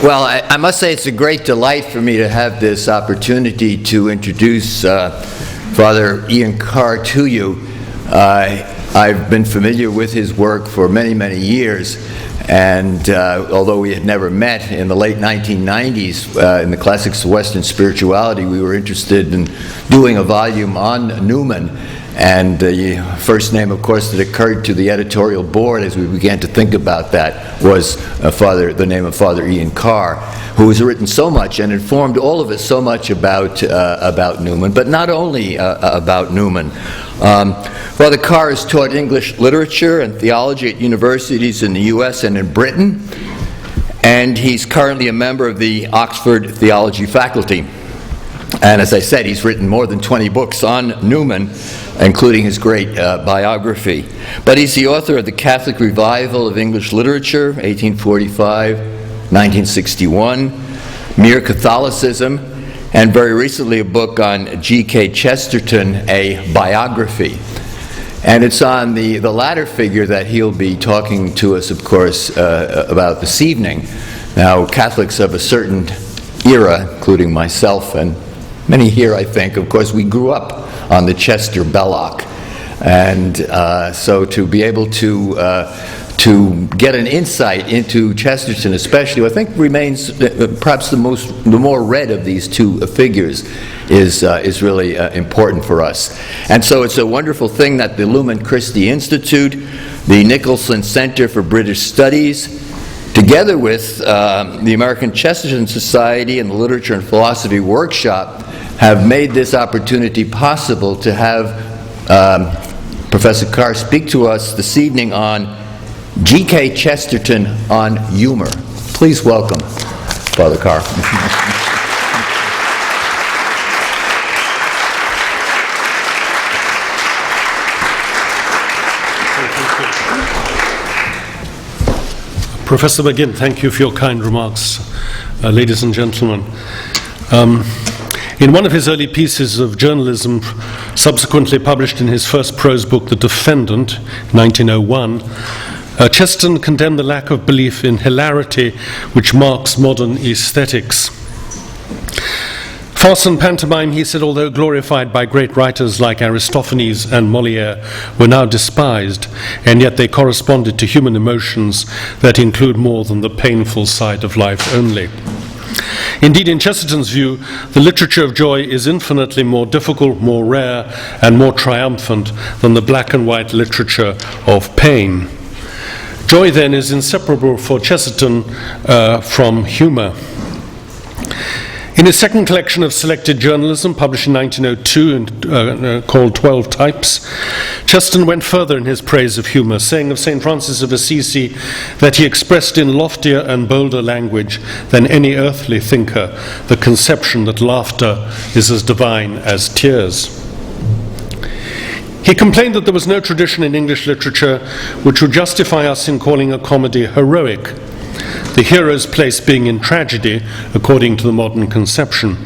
Well, I must say it's a great delight for me to have this opportunity to introduce Father Ian Carr to you. I've been familiar with his work for many, many years, and although we had never met in the late 1990s in the Classics of Western Spirituality, we were interested in doing a volume on Newman. And the first name, of course, that occurred to the editorial board as we began to think about that was the name of Father Ian Carr, who has written so much and informed all of us so much about Newman, but not only about Newman. Father Carr has taught English literature and theology at universities in the U.S. and in Britain, and he's currently a member of the Oxford Theology faculty. And as I said, he's written more than 20 books on Newman, including his great biography. But he's the author of The Catholic Revival of English Literature, 1845, 1961, Mere Catholicism, and very recently a book on G.K. Chesterton, a biography. And it's on the latter figure that he'll be talking to us, of course, about this evening. Now, Catholics of a certain era, including myself and many here, I think, of course, we grew up on the Chester Belloc. And so to be able to get an insight into Chesterton especially, I think remains perhaps the more read of these two figures is really important for us. And so it's a wonderful thing that the Lumen Christi Institute, the Nicholson Center for British Studies, together with the American Chesterton Society and the Literature and Philosophy Workshop, have made this opportunity possible to have Professor Carr speak to us this evening on G.K. Chesterton on humor. Please welcome Father Carr. Professor McGinn, thank you for your kind remarks, ladies and gentlemen. In one of his early pieces of journalism, subsequently published in his first prose book, The Defendant, 1901, Chesterton condemned the lack of belief in hilarity which marks modern aesthetics. Farce and pantomime, he said, although glorified by great writers like Aristophanes and Molière, were now despised, and yet they corresponded to human emotions that include more than the painful side of life only. Indeed, in Chesterton's view, the literature of joy is infinitely more difficult, more rare, and more triumphant than the black and white literature of pain. Joy, then, is inseparable for Chesterton from humour. In his second collection of selected journalism, published in 1902 and called 12 Types, Chesterton went further in his praise of humour, saying of St. Francis of Assisi that he expressed in loftier and bolder language than any earthly thinker the conception that laughter is as divine as tears. He complained that there was no tradition in English literature which would justify us in calling a comedy heroic, the hero's place being in tragedy, according to the modern conception.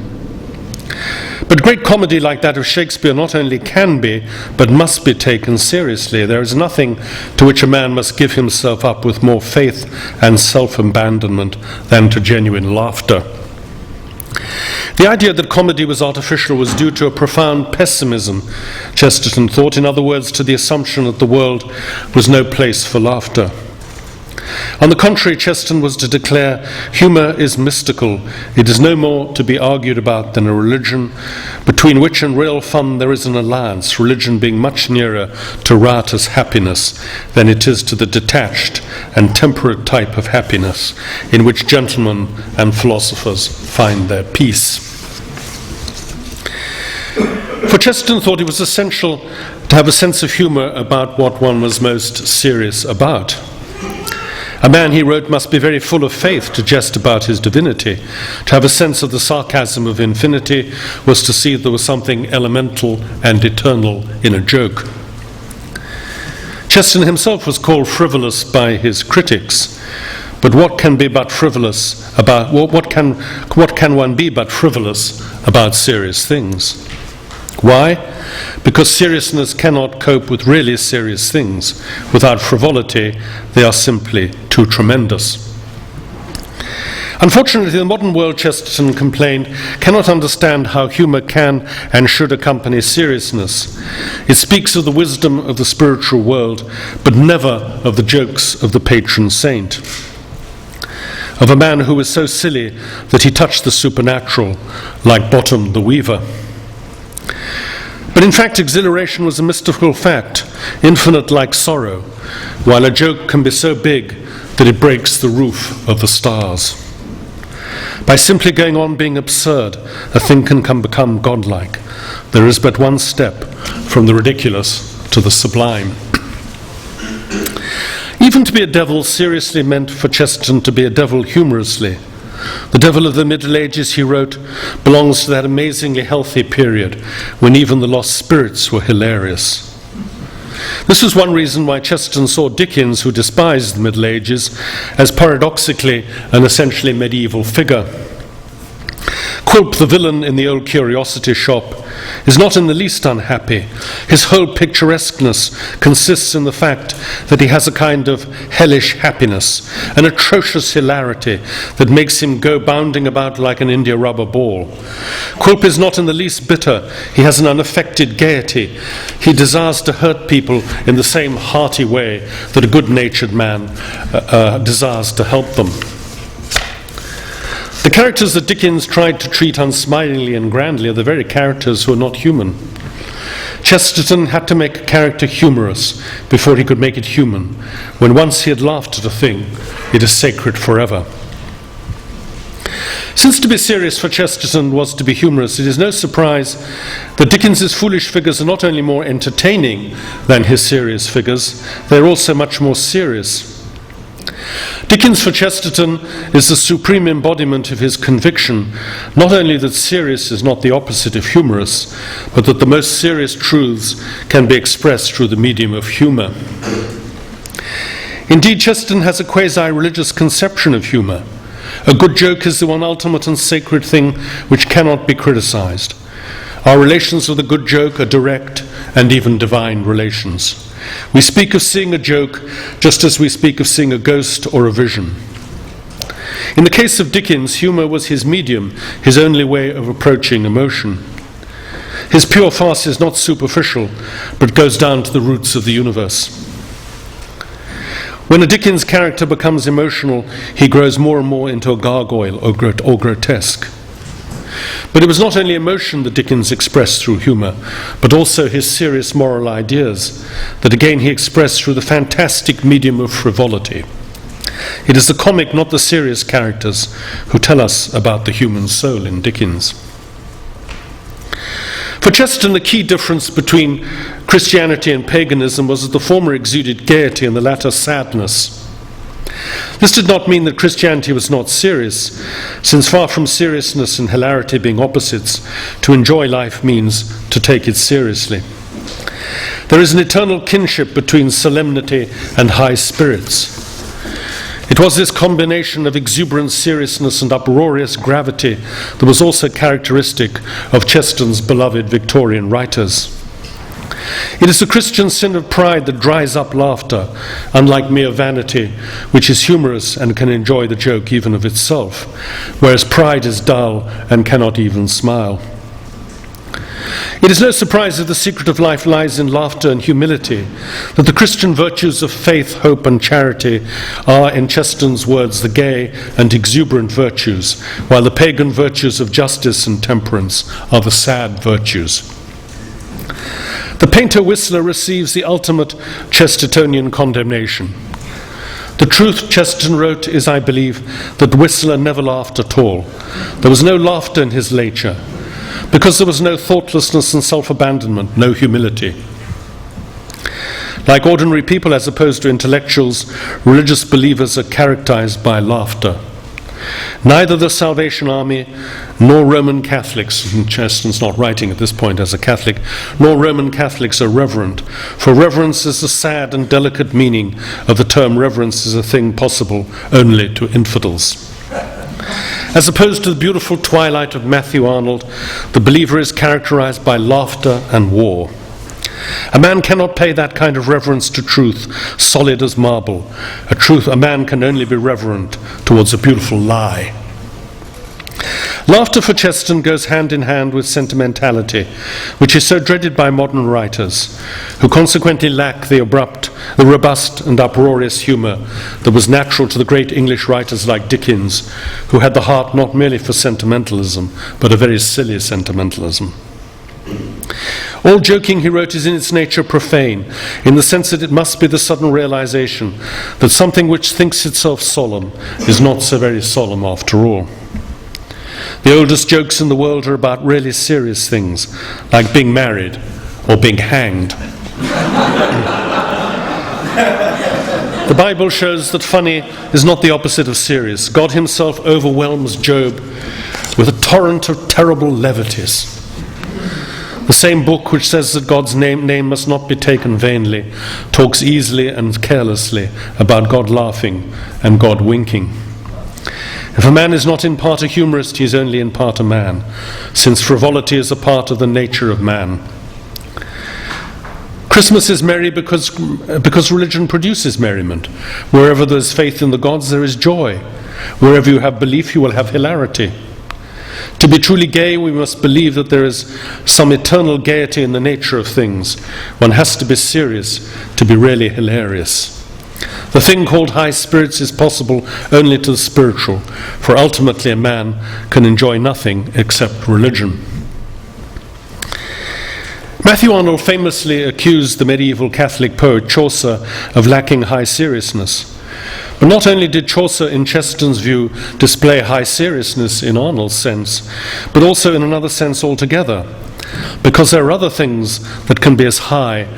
But great comedy like that of Shakespeare not only can be, but must be taken seriously. There is nothing to which a man must give himself up with more faith and self-abandonment than to genuine laughter. The idea that comedy was artificial was due to a profound pessimism, Chesterton thought, in other words, to the assumption that the world was no place for laughter. On the contrary, Chesterton was to declare, humour is mystical. It is no more to be argued about than a religion, between which and real fun there is an alliance, religion being much nearer to riotous happiness than it is to the detached and temperate type of happiness in which gentlemen and philosophers find their peace. For Chesterton thought it was essential to have a sense of humour about what one was most serious about. A man, he wrote, must be very full of faith to jest about his divinity. To have a sense of the sarcasm of infinity was to see there was something elemental and eternal in a joke. Chesterton himself was called frivolous by his critics, but what can be but frivolous about what can one be but frivolous about serious things? Why? Because seriousness cannot cope with really serious things. Without frivolity, they are simply too tremendous. Unfortunately, the modern world, Chesterton complained, cannot understand how humour can and should accompany seriousness. It speaks of the wisdom of the spiritual world, but never of the jokes of the patron saint, of a man who was so silly that he touched the supernatural, like Bottom the Weaver. But in fact, exhilaration was a mystical fact, infinite like sorrow, while a joke can be so big that it breaks the roof of the stars. By simply going on being absurd, a thing can become godlike. There is but one step from the ridiculous to the sublime. Even to be a devil seriously meant for Chesterton to be a devil humorously. The devil of the Middle Ages, he wrote, belongs to that amazingly healthy period when even the lost spirits were hilarious. This was one reason why Chesterton saw Dickens, who despised the Middle Ages, as paradoxically an essentially medieval figure. Quilp, the villain in the old curiosity shop, is not in the least unhappy. His whole picturesqueness consists in the fact that he has a kind of hellish happiness, an atrocious hilarity that makes him go bounding about like an India rubber ball. Quilp is not in the least bitter. He has an unaffected gaiety. He desires to hurt people in the same hearty way that a good-natured man desires to help them. The characters that Dickens tried to treat unsmilingly and grandly are the very characters who are not human. Chesterton had to make a character humorous before he could make it human. When once he had laughed at a thing, it is sacred forever. Since to be serious for Chesterton was to be humorous, it is no surprise that Dickens's foolish figures are not only more entertaining than his serious figures, they are also much more serious. Dickens for Chesterton is the supreme embodiment of his conviction, not only that serious is not the opposite of humorous, but that the most serious truths can be expressed through the medium of humour. Indeed, Chesterton has a quasi-religious conception of humour. A good joke is the one ultimate and sacred thing which cannot be criticised. Our relations with a good joke are direct and even divine relations. We speak of seeing a joke just as we speak of seeing a ghost or a vision. In the case of Dickens, humour was his medium, his only way of approaching emotion. His pure farce is not superficial, but goes down to the roots of the universe. When a Dickens character becomes emotional, he grows more and more into a gargoyle or grotesque. But it was not only emotion that Dickens expressed through humour, but also his serious moral ideas, that again he expressed through the fantastic medium of frivolity. It is the comic, not the serious characters, who tell us about the human soul in Dickens. For Chesterton, the key difference between Christianity and paganism was that the former exuded gaiety and the latter sadness. This did not mean that Christianity was not serious, since far from seriousness and hilarity being opposites, to enjoy life means to take it seriously. There is an eternal kinship between solemnity and high spirits. It was this combination of exuberant seriousness and uproarious gravity that was also characteristic of Chesterton's beloved Victorian writers. It is the Christian sin of pride that dries up laughter, unlike mere vanity, which is humorous and can enjoy the joke even of itself, whereas pride is dull and cannot even smile. It is no surprise that the secret of life lies in laughter and humility, that the Christian virtues of faith, hope and charity are, in Chesterton's words, the gay and exuberant virtues, while the pagan virtues of justice and temperance are the sad virtues. The painter Whistler receives the ultimate Chestertonian condemnation. The truth, Chesterton wrote, is, I believe, that Whistler never laughed at all. There was no laughter in his nature, because there was no thoughtlessness and self-abandonment, no humility. Like ordinary people, as opposed to intellectuals, religious believers are characterized by laughter. Neither the Salvation Army nor Roman Catholics, and Chesterton's not writing at this point as a Catholic, nor Roman Catholics are reverent, for reverence is the sad and delicate meaning of the term reverence is a thing possible only to infidels. As opposed to the beautiful twilight of Matthew Arnold, the believer is characterized by laughter and war. A man cannot pay that kind of reverence to truth, solid as marble. A man can only be reverent towards a beautiful lie. Laughter for Chesterton goes hand in hand with sentimentality, which is so dreaded by modern writers, who consequently lack the robust and uproarious humour that was natural to the great English writers like Dickens, who had the heart not merely for sentimentalism, but a very silly sentimentalism. All joking, he wrote, is in its nature profane, in the sense that it must be the sudden realization that something which thinks itself solemn is not so very solemn after all. The oldest jokes in the world are about really serious things, like being married or being hanged. The Bible shows that funny is not the opposite of serious. God himself overwhelms Job with a torrent of terrible levities. The same book which says that God's name must not be taken vainly talks easily and carelessly about God laughing and God winking. If a man is not in part a humorist, he is only in part a man, since frivolity is a part of the nature of man. Christmas is merry because religion produces merriment. Wherever there is faith in the gods, there is joy. Wherever you have belief, you will have hilarity. To be truly gay, we must believe that there is some eternal gaiety in the nature of things. One has to be serious to be really hilarious. The thing called high spirits is possible only to the spiritual, for ultimately a man can enjoy nothing except religion. Matthew Arnold famously accused the medieval Catholic poet Chaucer of lacking high seriousness. But not only did Chaucer, in Chesterton's view, display high seriousness in Arnold's sense, but also in another sense altogether, because there are other things that can be as high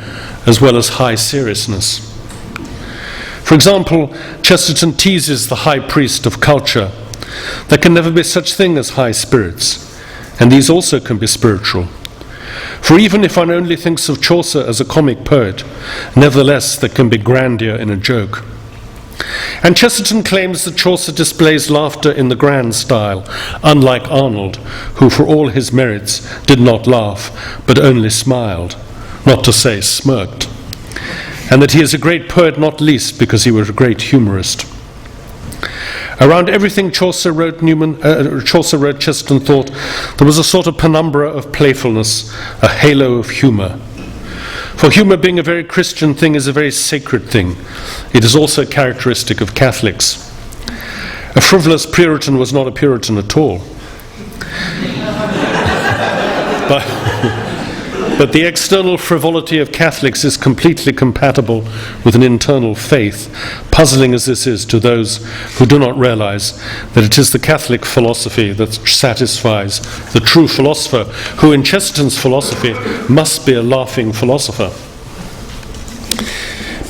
as well as high seriousness. For example, Chesterton teases the high priest of culture. There can never be such thing as high spirits, and these also can be spiritual. For even if one only thinks of Chaucer as a comic poet, nevertheless there can be grandeur in a joke. And Chesterton claims that Chaucer displays laughter in the grand style, unlike Arnold, who for all his merits did not laugh, but only smiled, not to say smirked. And that he is a great poet not least because he was a great humorist. Around everything Chaucer wrote, Chesterton thought there was a sort of penumbra of playfulness, a halo of humour. For humour, being a very Christian thing, is a very sacred thing. It is also characteristic of Catholics. A frivolous Puritan was not a Puritan at all. But the external frivolity of Catholics is completely compatible with an internal faith, puzzling as this is to those who do not realize that it is the Catholic philosophy that satisfies the true philosopher, who in Chesterton's philosophy must be a laughing philosopher.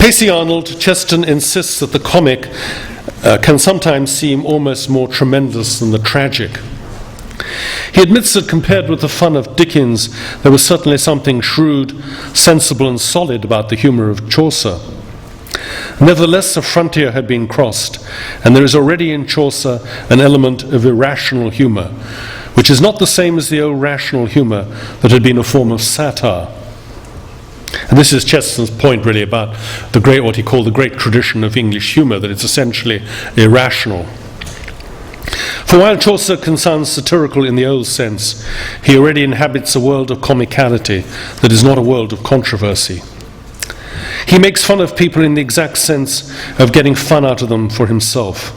Pacey Arnold, Chesterton insists that the comic can sometimes seem almost more tremendous than the tragic. He admits that compared with the fun of Dickens, there was certainly something shrewd, sensible and solid about the humour of Chaucer. Nevertheless, a frontier had been crossed, and there is already in Chaucer an element of irrational humour, which is not the same as the old rational humour that had been a form of satire. And this is Chesterton's point really about what he called the great tradition of English humour, that it's essentially irrational. For while Chaucer can sound satirical in the old sense, he already inhabits a world of comicality that is not a world of controversy. He makes fun of people in the exact sense of getting fun out of them for himself.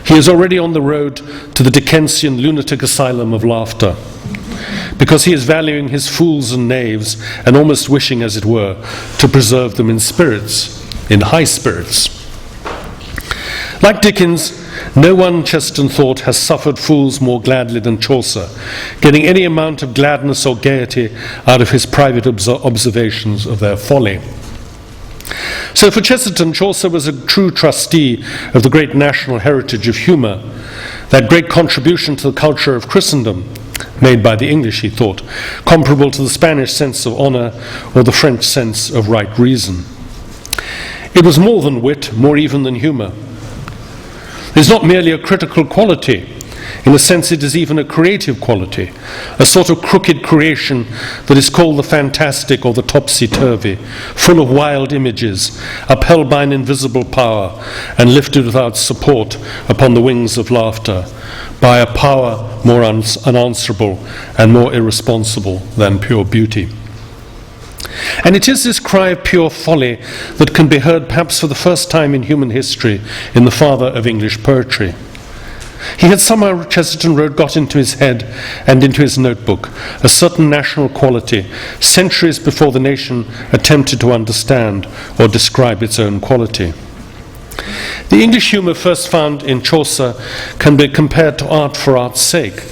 He is already on the road to the Dickensian lunatic asylum of laughter, because he is valuing his fools and knaves and almost wishing, as it were, to preserve them in spirits, in high spirits. Like Dickens, no one, Chesterton thought, has suffered fools more gladly than Chaucer, getting any amount of gladness or gaiety out of his private observations of their folly. So for Chesterton, Chaucer was a true trustee of the great national heritage of humour, that great contribution to the culture of Christendom, made by the English, he thought, comparable to the Spanish sense of honour or the French sense of right reason. It was more than wit, more even than humour. It is not merely a critical quality. In a sense, it is even a creative quality, a sort of crooked creation that is called the fantastic or the topsy-turvy, full of wild images, upheld by an invisible power and lifted without support upon the wings of laughter, by a power more unanswerable and more irresponsible than pure beauty. And it is this cry of pure folly that can be heard perhaps for the first time in human history in the father of English poetry. He had somehow, Chesterton wrote, got into his head and into his notebook a certain national quality centuries before the nation attempted to understand or describe its own quality. The English humour first found in Chaucer can be compared to art for art's sake,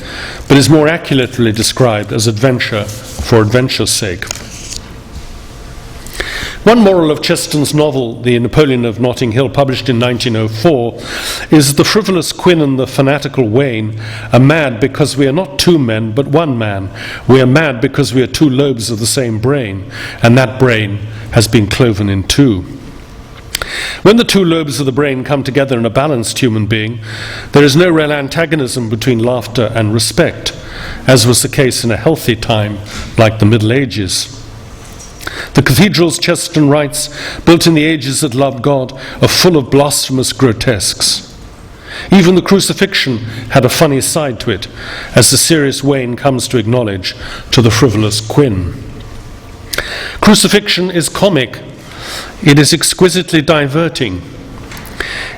but is more accurately described as adventure for adventure's sake. One moral of Chesterton's novel, The Napoleon of Notting Hill, published in 1904, is the frivolous Quin and the fanatical Wayne are mad because we are not two men but one man. We are mad because we are two lobes of the same brain, and that brain has been cloven in two. When the two lobes of the brain come together in a balanced human being, there is no real antagonism between laughter and respect, as was the case in a healthy time like the Middle Ages. The cathedrals, Chesterton writes, built in the ages that loved God, are full of blasphemous grotesques. Even the crucifixion had a funny side to it, as the serious Wayne comes to acknowledge to the frivolous Quin. Crucifixion is comic. It is exquisitely diverting.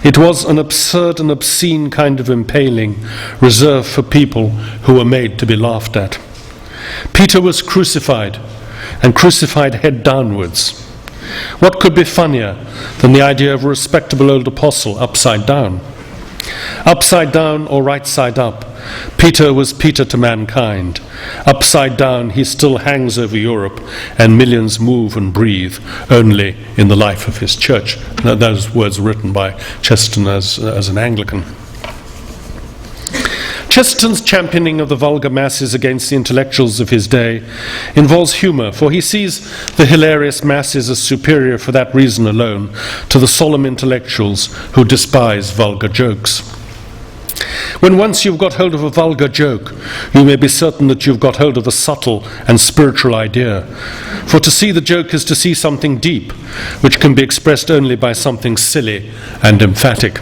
It was an absurd and obscene kind of impaling reserved for people who were made to be laughed at. Peter was crucified, and crucified head downwards. What could be funnier than the idea of a respectable old apostle upside down? Upside down or right side up, Peter was Peter to mankind. Upside down, he still hangs over Europe, and millions move and breathe only in the life of his church. Now, those words written by Chesterton as an Anglican. Chesterton's championing of the vulgar masses against the intellectuals of his day involves humour, for he sees the hilarious masses as superior for that reason alone to the solemn intellectuals who despise vulgar jokes. When once you've got hold of a vulgar joke, you may be certain that you've got hold of a subtle and spiritual idea. For to see the joke is to see something deep, which can be expressed only by something silly and emphatic.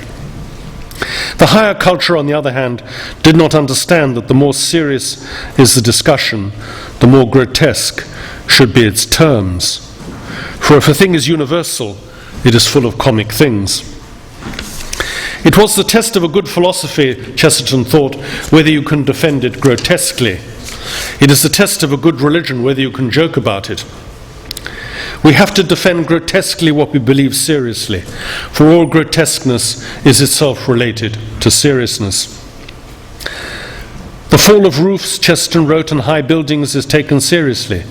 The higher culture, on the other hand, did not understand that the more serious is the discussion, the more grotesque should be its terms. For if a thing is universal, it is full of comic things. It was the test of a good philosophy, Chesterton thought, whether you can defend it grotesquely. It is the test of a good religion, whether you can joke about it. We have to defend grotesquely what we believe seriously, for all grotesqueness is itself related to seriousness. The fall of roofs, Chesterton wrote, and high buildings is taken seriously.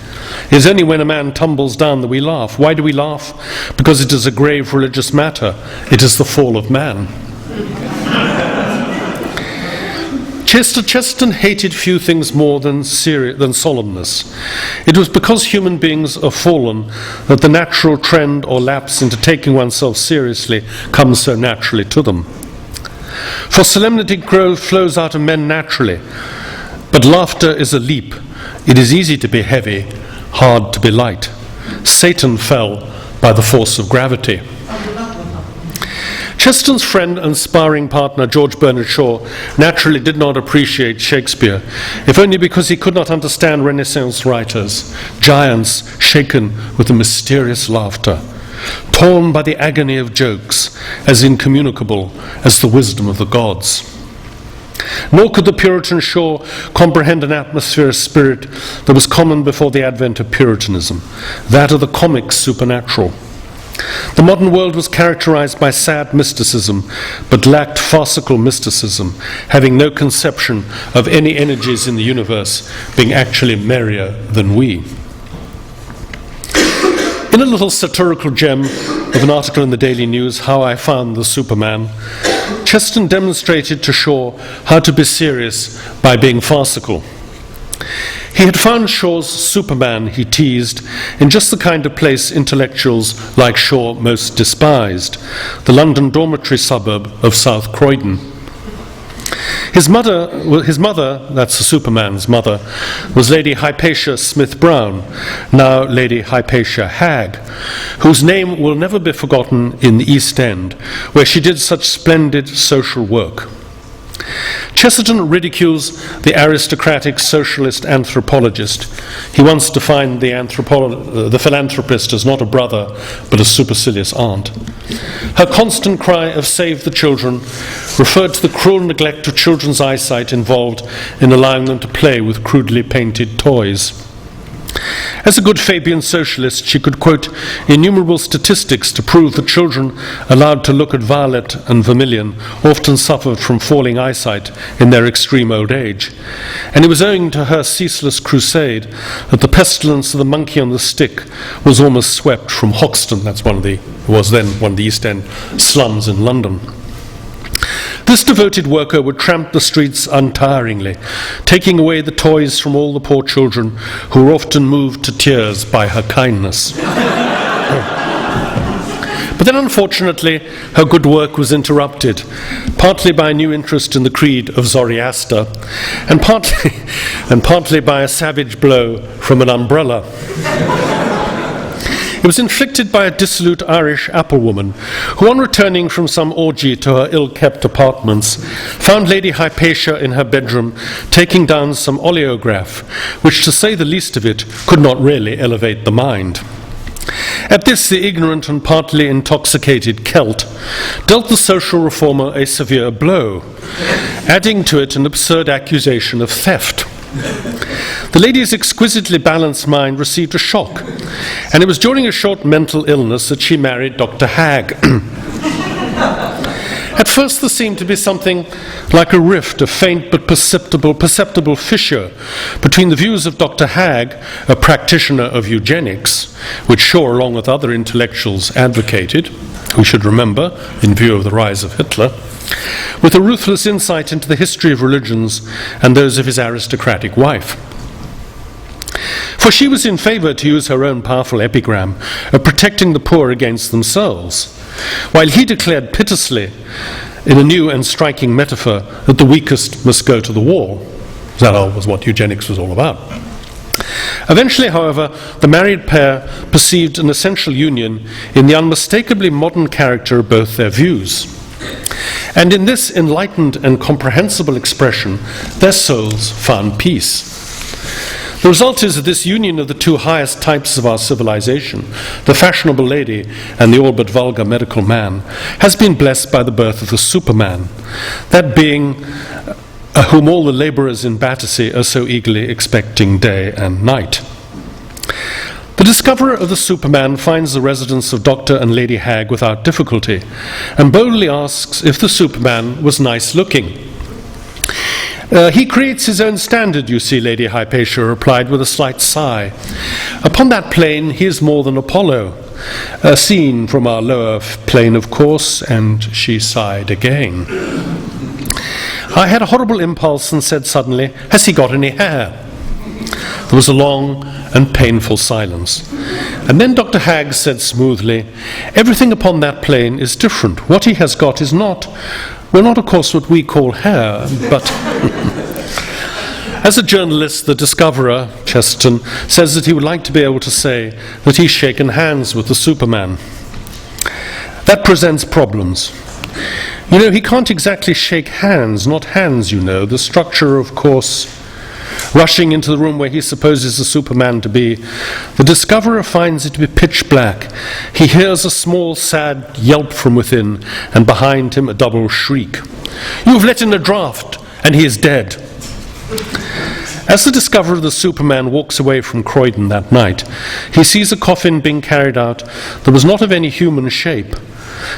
It is only when a man tumbles down that we laugh. Why do we laugh? Because it is a grave religious matter. It is the fall of man. Chesterton hated few things more than solemnness. It was because human beings are fallen that the natural trend or lapse into taking oneself seriously comes so naturally to them. For solemnity flows out of men naturally, but laughter is a leap. It is easy to be heavy, hard to be light. Satan fell by the force of gravity. Chesterton's friend and sparring partner, George Bernard Shaw, naturally did not appreciate Shakespeare, if only because he could not understand Renaissance writers, giants shaken with a mysterious laughter, torn by the agony of jokes, as incommunicable as the wisdom of the gods. Nor could the Puritan Shaw comprehend an atmosphere of spirit that was common before the advent of Puritanism, that of the comic supernatural. The modern world was characterized by sad mysticism, but lacked farcical mysticism, having no conception of any energies in the universe being actually merrier than we. In a little satirical gem of an article in the Daily News, How I Found the Superman, Chesterton demonstrated to Shaw how to be serious by being farcical. He had found Shaw's Superman, he teased, in just the kind of place intellectuals like Shaw most despised, the London dormitory suburb of South Croydon. His mother, that's the Superman's mother, was Lady Hypatia Smith-Brown, now Lady Hypatia Hagg, whose name will never be forgotten in the East End, where she did such splendid social work. Chesterton ridicules the aristocratic socialist anthropologist. He once defined the philanthropist as not a brother, but a supercilious aunt. Her constant cry of "save the children" referred to the cruel neglect of children's eyesight involved in allowing them to play with crudely painted toys. As a good Fabian socialist, she could quote innumerable statistics to prove that children allowed to look at violet and vermilion often suffered from falling eyesight in their extreme old age. And it was owing to her ceaseless crusade that the pestilence of the monkey on the stick was almost swept from Hoxton, was then one of the East End slums in London. This devoted worker would tramp the streets untiringly, taking away the toys from all the poor children who were often moved to tears by her kindness. But then, unfortunately, her good work was interrupted, partly by a new interest in the creed of Zoroaster, and partly by a savage blow from an umbrella. It was inflicted by a dissolute Irish applewoman, who, on returning from some orgy to her ill-kept apartments, found Lady Hypatia in her bedroom taking down some oleograph, which, to say the least of it, could not really elevate the mind. At this, the ignorant and partly intoxicated Celt dealt the social reformer a severe blow, adding to it an absurd accusation of theft. The lady's exquisitely balanced mind received a shock, and it was during a short mental illness that she married Dr. Hagg. At first there seemed to be something like a rift, a faint but perceptible fissure between the views of Dr. Hagg, a practitioner of eugenics, which Shaw, along with other intellectuals, advocated, we should remember, in view of the rise of Hitler, with a ruthless insight into the history of religions and those of his aristocratic wife. For she was in favour, to use her own powerful epigram, of protecting the poor against themselves, while he declared piteously, in a new and striking metaphor, that the weakest must go to the wall. That was what eugenics was all about. Eventually, however, the married pair perceived an essential union in the unmistakably modern character of both their views. And in this enlightened and comprehensible expression, their souls found peace. The result is that this union of the two highest types of our civilization, the fashionable lady and the all but vulgar medical man, has been blessed by the birth of the Superman, that being whom all the labourers in Battersea are so eagerly expecting day and night. The discoverer of the Superman finds the residence of Dr. and Lady Hagg without difficulty, and boldly asks if the Superman was nice looking. He creates his own standard, you see, Lady Hypatia replied with a slight sigh. Upon that plane he is more than Apollo, seen from our lower plane, of course, and she sighed again. I had a horrible impulse and said suddenly, "Has he got any hair?" There was a long and painful silence. And then Dr. Hagg said smoothly, "Everything upon that plane is different. What he has got is not of course what we call hair, but..." As a journalist, the discoverer, Chesterton, says that he would like to be able to say that he's shaken hands with the Superman. That presents problems. You know, he can't exactly shake hands, not hands, you know. The structure, of course, rushing into the room where he supposes the Superman to be, the discoverer finds it to be pitch black. He hears a small, sad yelp from within, and behind him a double shriek. "You've let in a draught, and he is dead." As the discoverer of the Superman walks away from Croydon that night, he sees a coffin being carried out that was not of any human shape.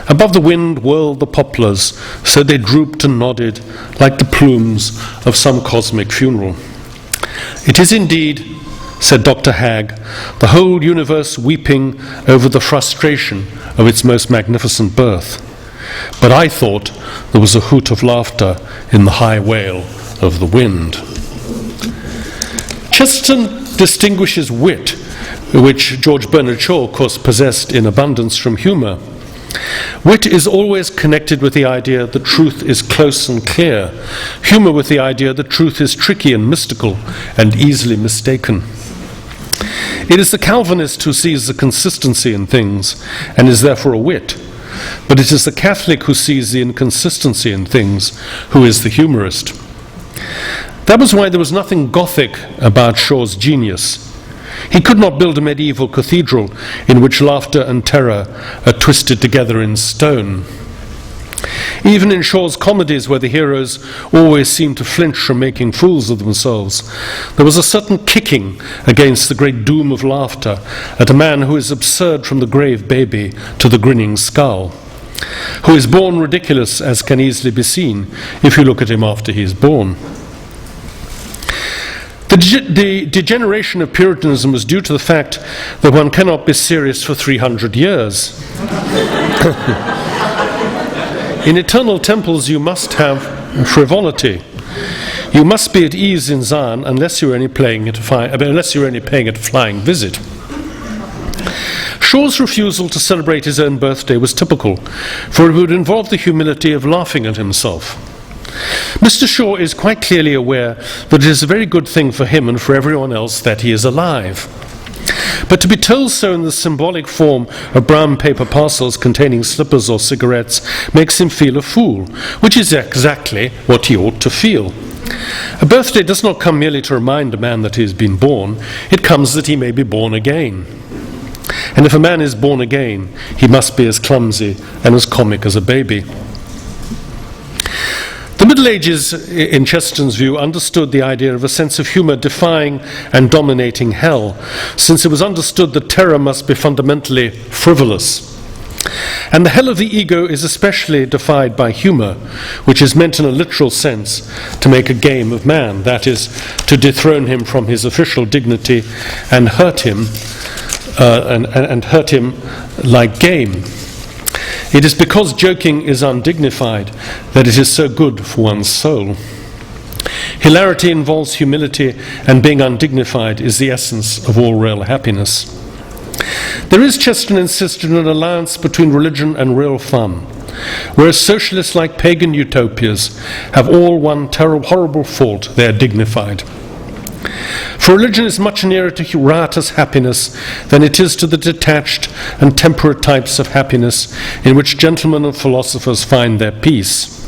Above the wind whirled the poplars, so they drooped and nodded like the plumes of some cosmic funeral. "It is indeed," said Dr. Hagg, "the whole universe weeping over the frustration of its most magnificent birth. But I thought there was a hoot of laughter in the high wail of the wind." Chesterton distinguishes wit, which George Bernard Shaw, of course, possessed in abundance, from humour. Wit is always connected with the idea that truth is close and clear, humour with the idea that truth is tricky and mystical and easily mistaken. It is the Calvinist who sees the consistency in things and is therefore a wit, but it is the Catholic who sees the inconsistency in things who is the humorist. That was why there was nothing Gothic about Shaw's genius. He could not build a medieval cathedral in which laughter and terror are twisted together in stone. Even in Shaw's comedies, where the heroes always seem to flinch from making fools of themselves, there was a certain kicking against the great doom of laughter at a man who is absurd from the grave baby to the grinning skull, who is born ridiculous, as can easily be seen if you look at him after he is born. The degeneration of Puritanism was due to the fact that one cannot be serious for 300 years. In eternal temples you must have frivolity. You must be at ease in Zion unless you're only paying it a flying visit. Shaw's refusal to celebrate his own birthday was typical, for it would involve the humility of laughing at himself. Mr. Shaw is quite clearly aware that it is a very good thing for him and for everyone else that he is alive. But to be told so in the symbolic form of brown paper parcels containing slippers or cigarettes makes him feel a fool, which is exactly what he ought to feel. A birthday does not come merely to remind a man that he has been born, it comes that he may be born again. And if a man is born again, he must be as clumsy and as comic as a baby. The Middle Ages, in Chesterton's view, understood the idea of a sense of humour defying and dominating hell, since it was understood that terror must be fundamentally frivolous. And the hell of the ego is especially defied by humour, which is meant in a literal sense to make a game of man, that is, to dethrone him from his official dignity and hurt him, like game. It is because joking is undignified that it is so good for one's soul. Hilarity involves humility, and being undignified is the essence of all real happiness. There is, Chesterton insisted, an alliance between religion and real fun, whereas socialists like pagan utopias have all one terrible, horrible fault: they are dignified. For religion is much nearer to riotous happiness than it is to the detached and temperate types of happiness in which gentlemen and philosophers find their peace.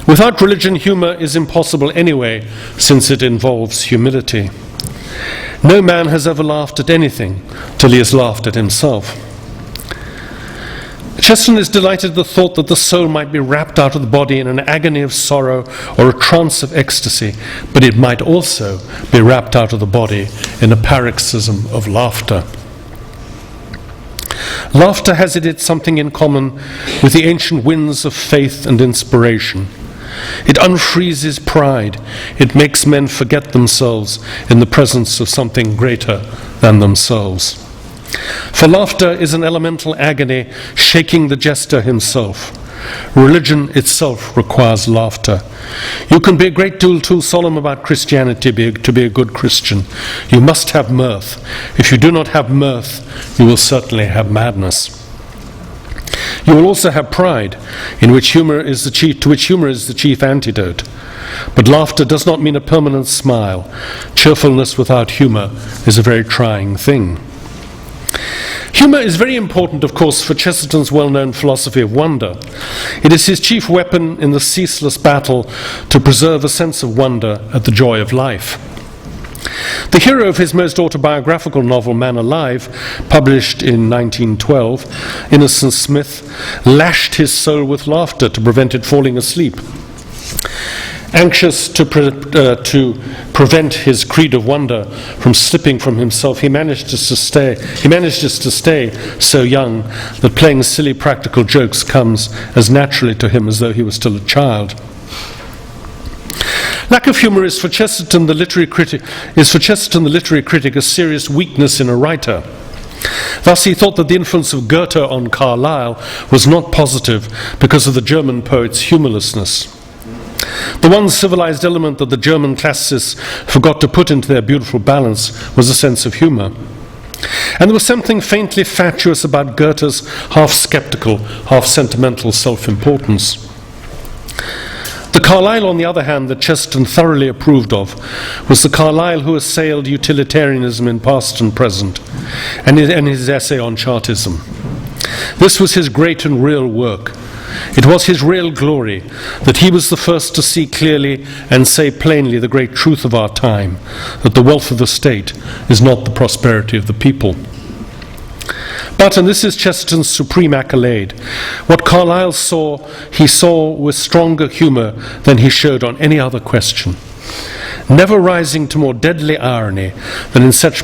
Without religion, humour is impossible anyway, since it involves humility. No man has ever laughed at anything till he has laughed at himself. Chesterton is delighted at the thought that the soul might be wrapped out of the body in an agony of sorrow or a trance of ecstasy, but it might also be wrapped out of the body in a paroxysm of laughter. Laughter has in it something in common with the ancient winds of faith and inspiration. It unfreezes pride. It makes men forget themselves in the presence of something greater than themselves. For laughter is an elemental agony shaking the jester himself. Religion itself requires laughter. You can be a great deal too solemn about Christianity to be a good Christian. You must have mirth. If you do not have mirth, you will certainly have madness. You will also have pride, to which humour is the chief antidote. But laughter does not mean a permanent smile. Cheerfulness without humour is a very trying thing. Humour is very important, of course, for Chesterton's well-known philosophy of wonder. It is his chief weapon in the ceaseless battle to preserve a sense of wonder at the joy of life. The hero of his most autobiographical novel, Man Alive, published in 1912, Innocent Smith, lashed his soul with laughter to prevent it falling asleep. Anxious to prevent his creed of wonder from slipping from himself, he manages to stay so young that playing silly practical jokes comes as naturally to him as though he was still a child. Lack of humour is for Chesterton the literary critic a serious weakness in a writer. Thus he thought that the influence of Goethe on Carlyle was not positive because of the German poet's humourlessness. The one civilized element that the German classicists forgot to put into their beautiful balance was a sense of humour. And there was something faintly fatuous about Goethe's half-skeptical, half-sentimental self-importance. The Carlyle, on the other hand, that Chesterton thoroughly approved of, was the Carlyle who assailed utilitarianism in past and present, and his essay on Chartism. This was his great and real work. It was his real glory that he was the first to see clearly and say plainly the great truth of our time, that the wealth of the state is not the prosperity of the people. But, and this is Chesterton's supreme accolade, what Carlyle saw, he saw with stronger humour than he showed on any other question, never rising to more deadly irony than in such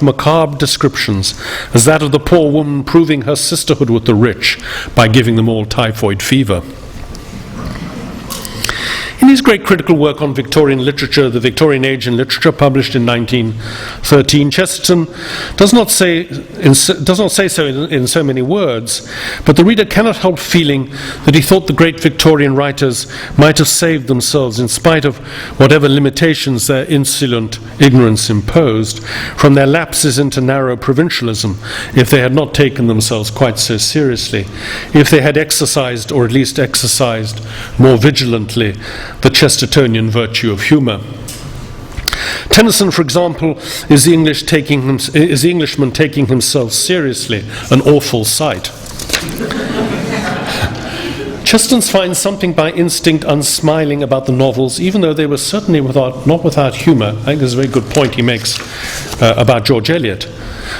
macabre descriptions as that of the poor woman proving her sisterhood with the rich by giving them all typhoid fever. In his great critical work on Victorian literature, The Victorian Age in Literature, published in 1913, Chesterton does not say so in so many words, but the reader cannot help feeling that he thought the great Victorian writers might have saved themselves, in spite of whatever limitations their insolent ignorance imposed, from their lapses into narrow provincialism, if they had not taken themselves quite so seriously, if they had exercised, or at least exercised more vigilantly, the Chestertonian virtue of humour. Tennyson, for example, is the Englishman taking himself seriously, an awful sight. Chesterton finds something by instinct unsmiling about the novels, even though they were certainly not without humour. I think there's a very good point he makes about George Eliot,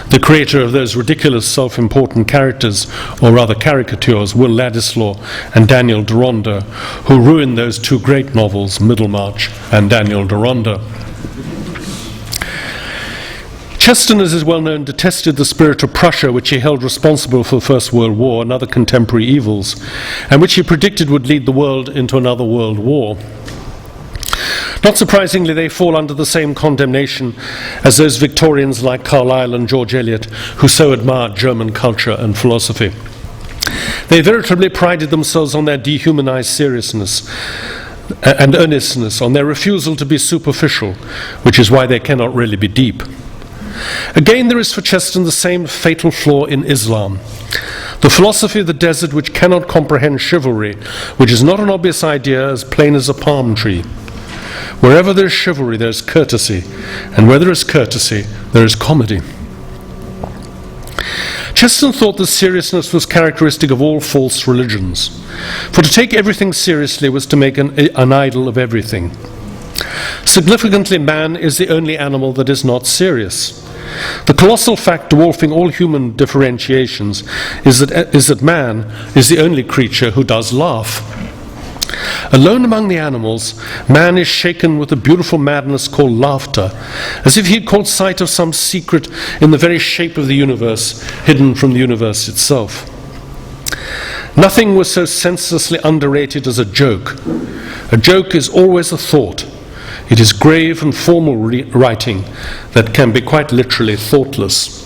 the creator of those ridiculous self-important characters, or rather caricatures, Will Ladislaw and Daniel Deronda, who ruined those two great novels, Middlemarch and Daniel Deronda. Chesterton, as is well known, detested the spirit of Prussia, which he held responsible for the First World War and other contemporary evils, and which he predicted would lead the world into another world war. Not surprisingly, they fall under the same condemnation as those Victorians like Carlyle and George Eliot, who so admired German culture and philosophy. They veritably prided themselves on their dehumanized seriousness and earnestness, on their refusal to be superficial, which is why they cannot really be deep. Again, there is for Chesterton the same fatal flaw in Islam. The philosophy of the desert which cannot comprehend chivalry, which is not an obvious idea as plain as a palm tree. Wherever there is chivalry, there is courtesy, and where there is courtesy, there is comedy. Chesterton thought that seriousness was characteristic of all false religions, for to take everything seriously was to make an idol of everything. Significantly, man is the only animal that is not serious. The colossal fact dwarfing all human differentiations is that man is the only creature who does laugh. Alone among the animals, man is shaken with a beautiful madness called laughter, as if he had caught sight of some secret in the very shape of the universe, hidden from the universe itself. Nothing was so senselessly underrated as a joke. A joke is always a thought. It is grave and formal writing that can be quite literally thoughtless.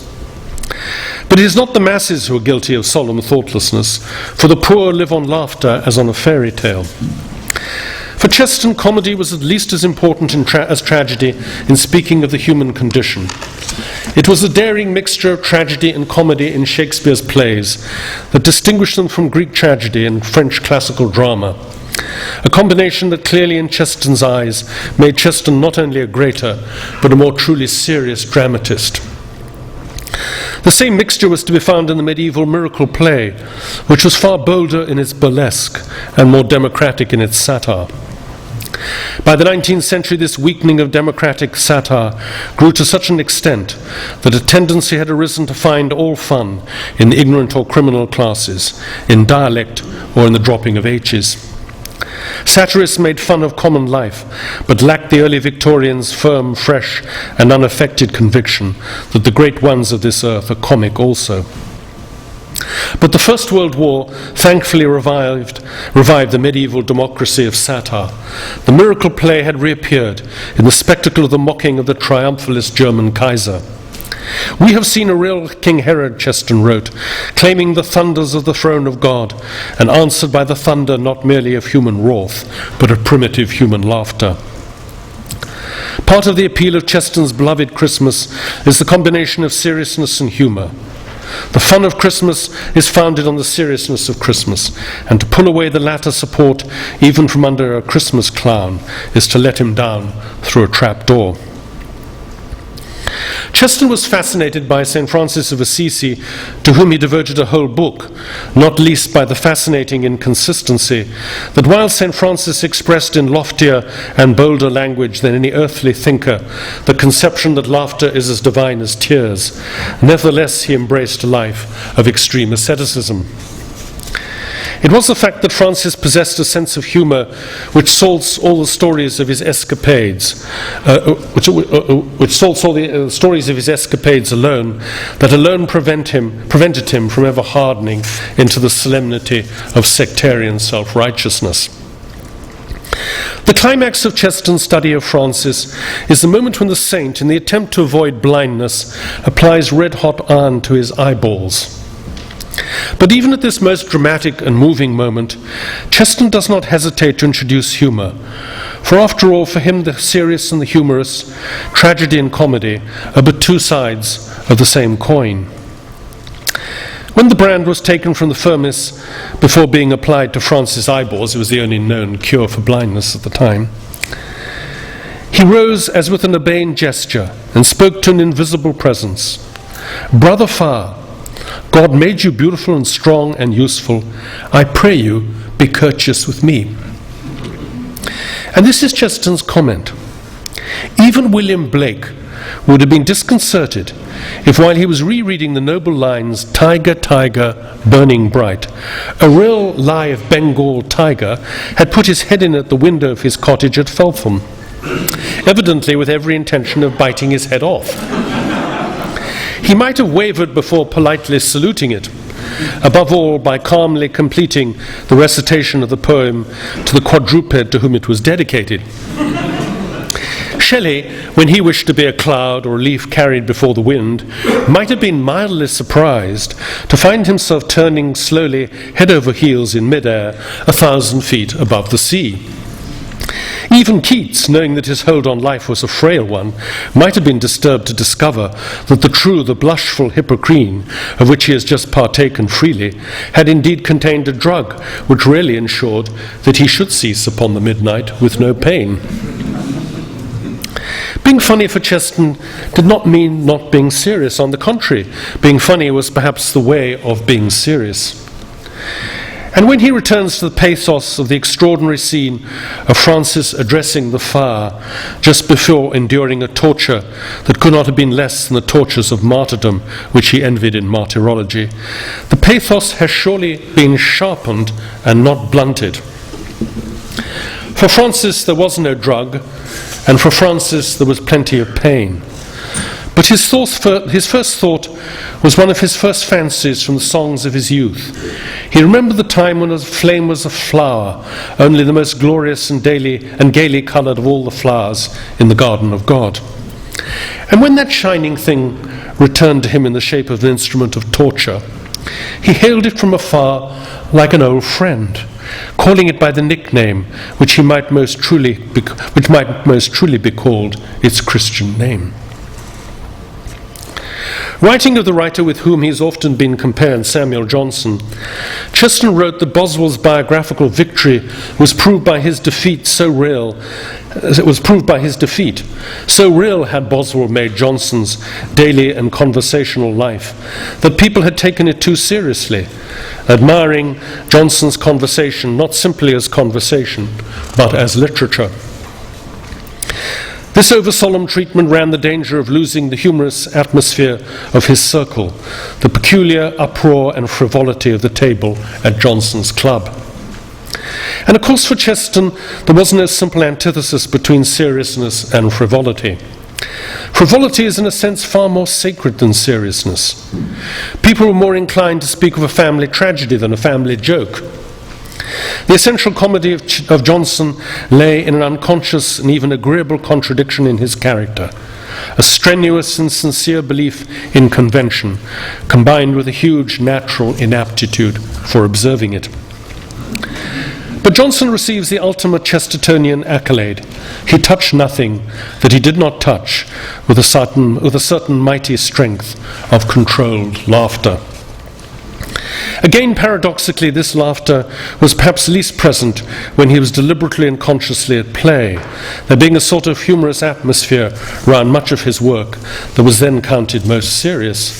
But it is not the masses who are guilty of solemn thoughtlessness, for the poor live on laughter as on a fairy tale. For Chesterton, comedy was at least as important as tragedy in speaking of the human condition. It was the daring mixture of tragedy and comedy in Shakespeare's plays that distinguished them from Greek tragedy and French classical drama. A combination that clearly in Chesterton's eyes made Chesterton not only a greater, but a more truly serious dramatist. The same mixture was to be found in the medieval miracle play, which was far bolder in its burlesque and more democratic in its satire. By the 19th century, this weakening of democratic satire grew to such an extent that a tendency had arisen to find all fun in the ignorant or criminal classes, in dialect or in the dropping of H's. Satirists made fun of common life, but lacked the early Victorians' firm, fresh, and unaffected conviction that the great ones of this earth are comic also. But the First World War thankfully revived the medieval democracy of satire. The miracle play had reappeared in the spectacle of the mocking of the triumphalist German Kaiser. We have seen a real King Herod, Chesterton wrote, claiming the thunders of the throne of God, and answered by the thunder not merely of human wrath, but of primitive human laughter. Part of the appeal of Chesterton's beloved Christmas is the combination of seriousness and humour. The fun of Christmas is founded on the seriousness of Christmas, and to pull away the latter support even from under a Christmas clown is to let him down through a trap door. Chesterton was fascinated by St. Francis of Assisi, to whom he devoted a whole book, not least by the fascinating inconsistency that while St. Francis expressed in loftier and bolder language than any earthly thinker the conception that laughter is as divine as tears, nevertheless he embraced a life of extreme asceticism. It was the fact that Francis possessed a sense of humour which salts all the stories of his escapades, alone, that alone prevented him from ever hardening into the solemnity of sectarian self-righteousness. The climax of Chesterton's study of Francis is the moment when the saint, in the attempt to avoid blindness, applies red-hot iron to his eyeballs. But even at this most dramatic and moving moment, Chesterton does not hesitate to introduce humour. For after all, for him the serious and the humorous, tragedy and comedy, are but two sides of the same coin. When the brand was taken from the furnace before being applied to Francis' eyeballs, it was the only known cure for blindness at the time, he rose as with an urbane gesture and spoke to an invisible presence. "Brother Far, God made you beautiful and strong and useful. I pray you, be courteous with me." And this is Chesterton's comment. Even William Blake would have been disconcerted if, while he was rereading the noble lines, "Tiger, tiger, burning bright," a real live Bengal tiger had put his head in at the window of his cottage at Feltham, evidently with every intention of biting his head off. He might have wavered before politely saluting it, above all by calmly completing the recitation of the poem to the quadruped to whom it was dedicated. Shelley, when he wished to be a cloud or a leaf carried before the wind, might have been mildly surprised to find himself turning slowly head over heels in midair 1,000 feet above the sea. Even Keats, knowing that his hold on life was a frail one, might have been disturbed to discover that the blushful Hippocrene, of which he has just partaken freely, had indeed contained a drug which really ensured that he should cease upon the midnight with no pain. Being funny for Chesterton did not mean not being serious. On the contrary, being funny was perhaps the way of being serious. And when he returns to the pathos of the extraordinary scene of Francis addressing the fire just before enduring a torture that could not have been less than the tortures of martyrdom which he envied in martyrology, the pathos has surely been sharpened and not blunted. For Francis there was no drug, and for Francis there was plenty of pain. But his first thought was one of his first fancies from the songs of his youth. He remembered the time when a flame was a flower, only the most glorious and gaily coloured of all the flowers in the garden of God. And when that shining thing returned to him in the shape of an instrument of torture, he hailed it from afar like an old friend, calling it by the nickname which might most truly be called its Christian name. Writing of the writer with whom he has often been compared, Samuel Johnson, Chesterton wrote that Boswell's biographical victory was proved by his defeat. So real had Boswell made Johnson's daily and conversational life that people had taken it too seriously, admiring Johnson's conversation not simply as conversation, but as literature. This over-solemn treatment ran the danger of losing the humorous atmosphere of his circle, the peculiar uproar and frivolity of the table at Johnson's club. And of course for Chesterton there was no simple antithesis between seriousness and frivolity. Frivolity is in a sense far more sacred than seriousness. People were more inclined to speak of a family tragedy than a family joke. The essential comedy of Johnson lay in an unconscious and even agreeable contradiction in his character, a strenuous and sincere belief in convention, combined with a huge natural inaptitude for observing it. But Johnson receives the ultimate Chestertonian accolade. He touched nothing that he did not touch with a certain mighty strength of controlled laughter. Again, paradoxically, this laughter was perhaps least present when he was deliberately and consciously at play, there being a sort of humorous atmosphere round much of his work that was then counted most serious,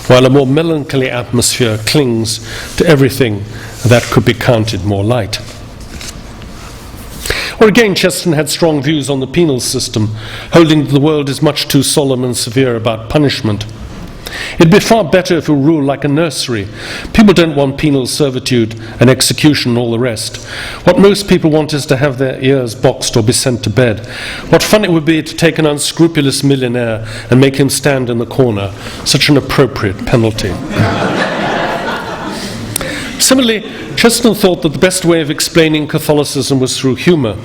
while a more melancholy atmosphere clings to everything that could be counted more light. Or again, Chesterton had strong views on the penal system, holding that the world is much too solemn and severe about punishment. It'd be far better if we ruled like a nursery. People don't want penal servitude and execution and all the rest. What most people want is to have their ears boxed or be sent to bed. What fun it would be to take an unscrupulous millionaire and make him stand in the corner. Such an appropriate penalty. Similarly, Chesterton thought that the best way of explaining Catholicism was through humour.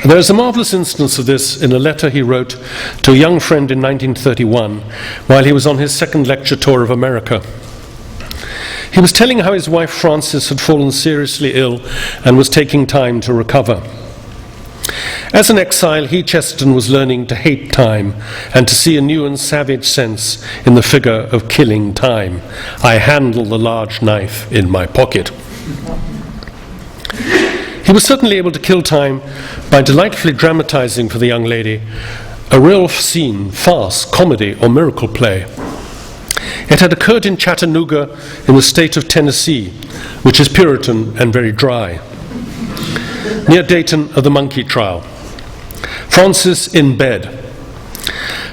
There is a marvellous instance of this in a letter he wrote to a young friend in 1931 while he was on his second lecture tour of America. He was telling how his wife Frances had fallen seriously ill and was taking time to recover. As an exile, he, Chesterton, was learning to hate time and to see a new and savage sense in the figure of killing time. I handle the large knife in my pocket. He was certainly able to kill time by delightfully dramatizing for the young lady a real scene, farce, comedy, or miracle play. It had occurred in Chattanooga in the state of Tennessee, which is Puritan and very dry, near Dayton of the monkey trial. Frances in bed.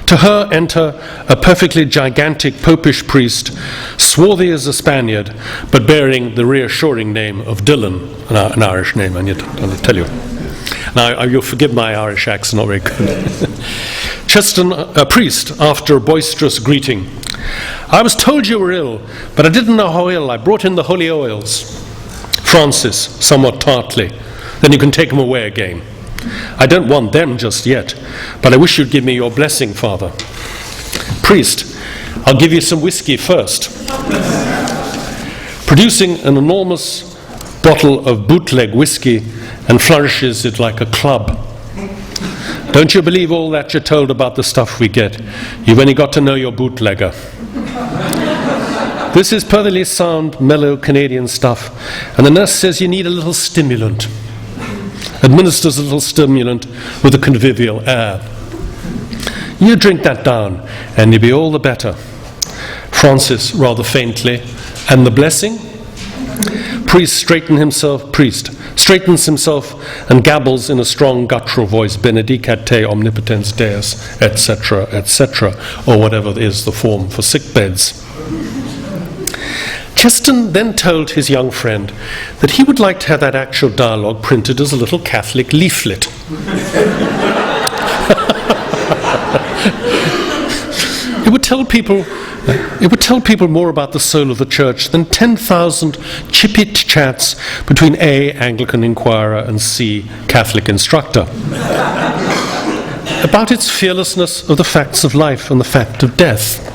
To her enter a perfectly gigantic popish priest, swarthy as a Spaniard, but bearing the reassuring name of Dylan, an Irish name, I need to tell you. Now, you'll forgive my Irish accent, not very good. Chesterton, a priest, after a boisterous greeting. I was told you were ill, but I didn't know how ill. I brought in the holy oils. Francis, somewhat tartly. Then you can take them away again. I don't want them just yet, but I wish you'd give me your blessing, Father. Priest, I'll give you some whiskey first. Producing an enormous bottle of bootleg whiskey and flourishes it like a club. Don't you believe all that you're told about the stuff we get? You've only got to know your bootlegger. This is perfectly sound, mellow Canadian stuff, and the nurse says you need a little stimulant. Administers a little stimulant with a convivial air. You drink that down, and you'll be all the better. Francis, rather faintly, and the blessing? Priest straightens himself and gabbles in a strong guttural voice, Benedicat te omnipotens Deus, etc., etc., or whatever is the form for sick beds. Chesterton then told his young friend that he would like to have that actual dialogue printed as a little Catholic leaflet. It would tell people more about the soul of the church than 10,000 chippy chats between A, Anglican inquirer, and C, Catholic instructor. About its fearlessness of the facts of life and the fact of death.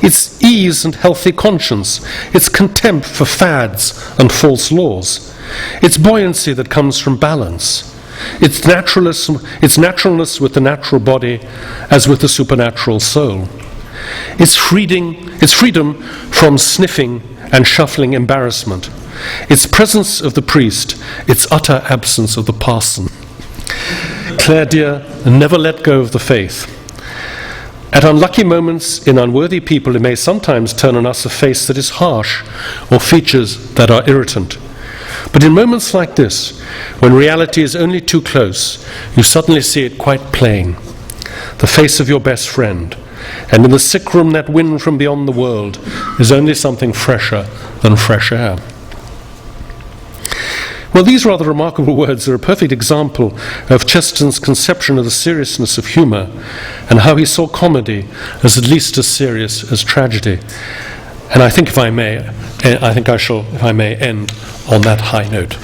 Its ease and healthy conscience, its contempt for fads and false laws, its buoyancy that comes from balance, its naturalness with the natural body as with the supernatural soul, its freedom from sniffing and shuffling embarrassment, its presence of the priest, its utter absence of the parson. Claire dear, never let go of the faith. At unlucky moments in unworthy people, it may sometimes turn on us a face that is harsh or features that are irritant. But in moments like this, when reality is only too close, you suddenly see it quite plain. The face of your best friend. And in the sick room, that wind from beyond the world is only something fresher than fresh air. Well, these rather remarkable words are a perfect example of Chesterton's conception of the seriousness of humour and how he saw comedy as at least as serious as tragedy. And I think if I may end on that high note.